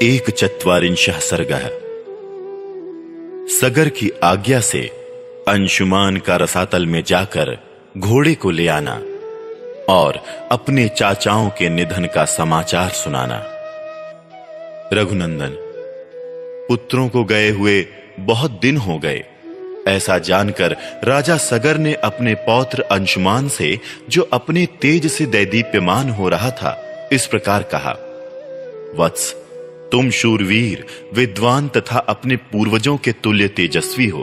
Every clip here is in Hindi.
एकचत्वारिंशः सर्गः। सगर की आज्ञा से अंशुमान का रसातल में जाकर घोड़े को ले आना और अपने चाचाओं के निधन का समाचार सुनाना। रघुनंदन, पुत्रों को गए हुए बहुत दिन हो गए। ऐसा जानकर राजा सगर ने अपने पौत्र अंशुमान से, जो अपने तेज से दैदीप्यमान हो रहा था, इस प्रकार कहा। वत्स, तुम शूरवीर, विद्वान तथा अपने पूर्वजों के तुल्य तेजस्वी हो।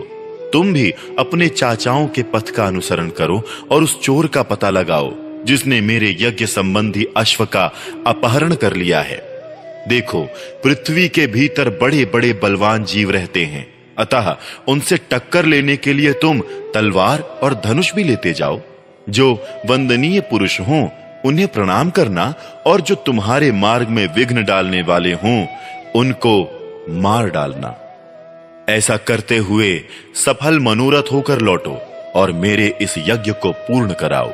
तुम भी अपने चाचाओं के पथ का अनुसरण करो और उस चोर का पता लगाओ जिसने मेरे यज्ञ संबंधी अश्व का अपहरण कर लिया है। देखो, पृथ्वी के भीतर बड़े बड़े बलवान जीव रहते हैं, अतः उनसे टक्कर लेने के लिए तुम तलवार और धनुष भी लेते जाओ। जो वंदनीय पुरुष हों उन्हें प्रणाम करना, और जो तुम्हारे मार्ग में विघ्न डालने वाले हों उनको मार डालना। ऐसा करते हुए सफल मनोरथ होकर लौटो और मेरे इस यज्ञ को पूर्ण कराओ।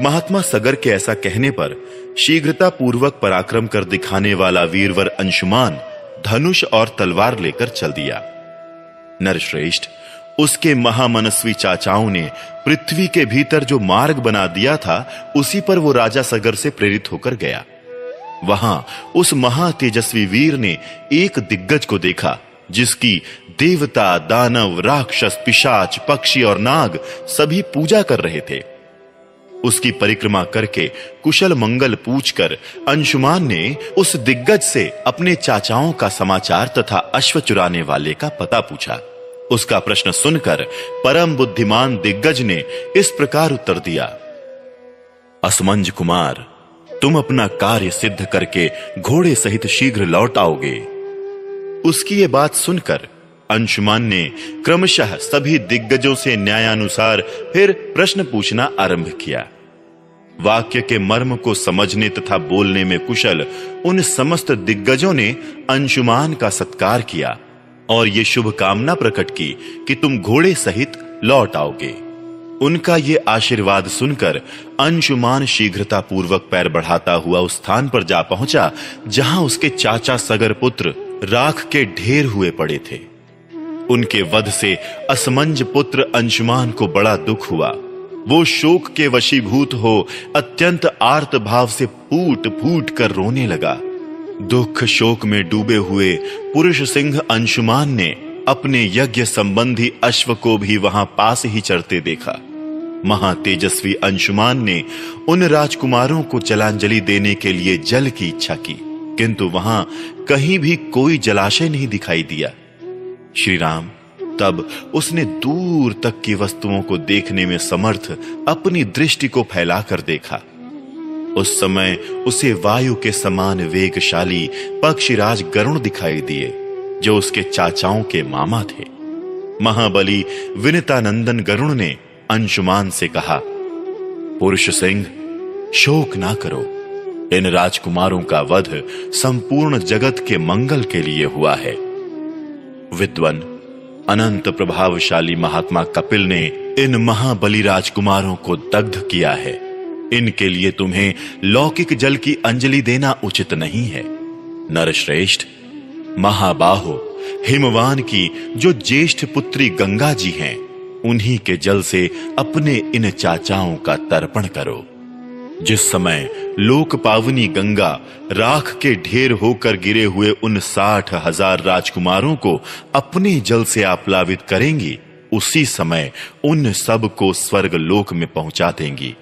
महात्मा सगर के ऐसा कहने पर शीघ्रता पूर्वक पराक्रम कर दिखाने वाला वीरवर अंशुमान धनुष और तलवार लेकर चल दिया। नरश्रेष्ठ, उसके महामनस्वी चाचाओं ने पृथ्वी के भीतर जो मार्ग बना दिया था, उसी पर वो राजा सगर से प्रेरित होकर गया। वहां उस महातेजस्वी वीर ने एक दिग्गज को देखा, जिसकी देवता, दानव, राक्षस, पिशाच, पक्षी और नाग सभी पूजा कर रहे थे। उसकी परिक्रमा करके कुशल मंगल पूछकर अंशुमान ने उस दिग्गज से अपने चाचाओं का समाचार तथा अश्व चुराने वाले का पता पूछा। उसका प्रश्न सुनकर परम बुद्धिमान दिग्गज ने इस प्रकार उत्तर दिया। असमंज कुमार, तुम अपना कार्य सिद्ध करके घोड़े सहित शीघ्र लौट आओगे। उसकी ये बात सुनकर अंशुमान ने क्रमशः सभी दिग्गजों से न्यायानुसार फिर प्रश्न पूछना आरंभ किया। वाक्य के मर्म को समझने तथा बोलने में कुशल उन समस्त दिग्गजों ने अंशुमान का सत्कार किया और ये शुभ कामना प्रकट की कि तुम घोड़े सहित लौट आओगे। उनका ये आशीर्वाद सुनकर अंशुमान शीघ्रता पूर्वक पैर बढ़ाता हुआ उस स्थान पर जा पहुंचा जहां उसके चाचा सगर पुत्र राख के ढेर हुए पड़े थे। उनके वध से असमंज पुत्र अंशुमान को बड़ा दुख हुआ। वो शोक के वशीभूत हो अत्यंत आर्त भाव से फूट फूट कर रोने लगा। दुख शोक में डूबे हुए पुरुष सिंह अंशुमान ने अपने यज्ञ संबंधी अश्व को भी वहां पास ही चरते देखा। महातेजस्वी अंशुमान ने उन राजकुमारों को जलांजलि देने के लिए जल की इच्छा की, किंतु वहां कहीं भी कोई जलाशय नहीं दिखाई दिया। श्री राम, तब उसने दूर तक की वस्तुओं को देखने में समर्थ अपनी दृष्टि को फैलाकर देखा। उस समय उसे वायु के समान वेगशाली पक्षीराज गरुण दिखाई दिए, जो उसके चाचाओं के मामा थे। महाबली विनितानंदन गरुण ने अंशुमान से कहा, पुरुष सिंह, शोक ना करो। इन राजकुमारों का वध संपूर्ण जगत के मंगल के लिए हुआ है। विद्वान अनंत प्रभावशाली महात्मा कपिल ने इन महाबली राजकुमारों को दग्ध किया है। इनके लिए तुम्हें लौकिक जल की अंजलि देना उचित नहीं है। नरश्रेष्ठ, महाबाहो, हिमवान की जो ज्येष्ठ पुत्री गंगा जी हैं, उन्हीं के जल से अपने इन चाचाओं का तर्पण करो। जिस समय लोक पावनी गंगा राख के ढेर होकर गिरे हुए उन 60,000 राजकुमारों को अपने जल से आप्लावित करेंगी, उसी समय उन सब को स्वर्ग लोक में पहुंचा देंगी।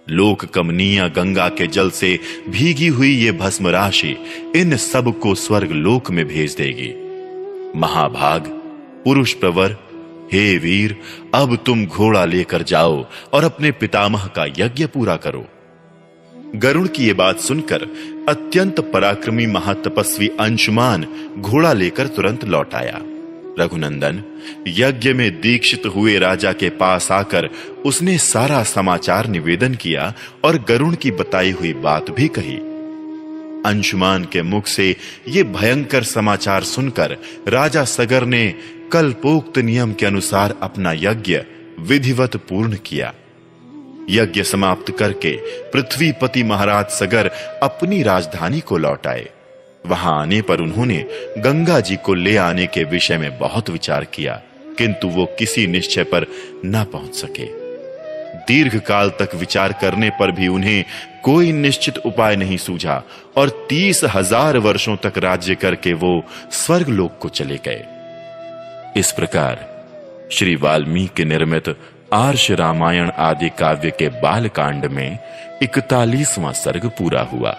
लोक कमनीय गंगा के जल से भीगी हुई ये भस्म राशि इन सब को स्वर्ग लोक में भेज देगी। महाभाग, पुरुष प्रवर, हे वीर, अब तुम घोड़ा लेकर जाओ और अपने पितामह का यज्ञ पूरा करो। गरुड़ की ये बात सुनकर अत्यंत पराक्रमी महातपस्वी अंशुमान घोड़ा लेकर तुरंत लौट आया। रघुनंदन, यज्ञ में दीक्षित हुए राजा के पास आकर उसने सारा समाचार निवेदन किया और गरुड़ की बताई हुई बात भी कही। अंशुमान के मुख से ये भयंकर समाचार सुनकर राजा सगर ने कल्पोक्त नियम के अनुसार अपना यज्ञ विधिवत पूर्ण किया। यज्ञ समाप्त करके पृथ्वीपति महाराज सगर अपनी राजधानी को लौट आए। वहां आने पर उन्होंने गंगा जी को ले आने के विषय में बहुत विचार किया, किंतु वो किसी निश्चय पर न पहुंच सके। दीर्घ काल तक विचार करने पर भी उन्हें कोई निश्चित उपाय नहीं सूझा और 30,000 वर्षों तक राज्य करके वो स्वर्गलोक को चले गए। इस प्रकार श्री वाल्मीकि निर्मित आर्ष रामायण आदि काव्य के बाल कांड में 41वां सर्ग पूरा हुआ।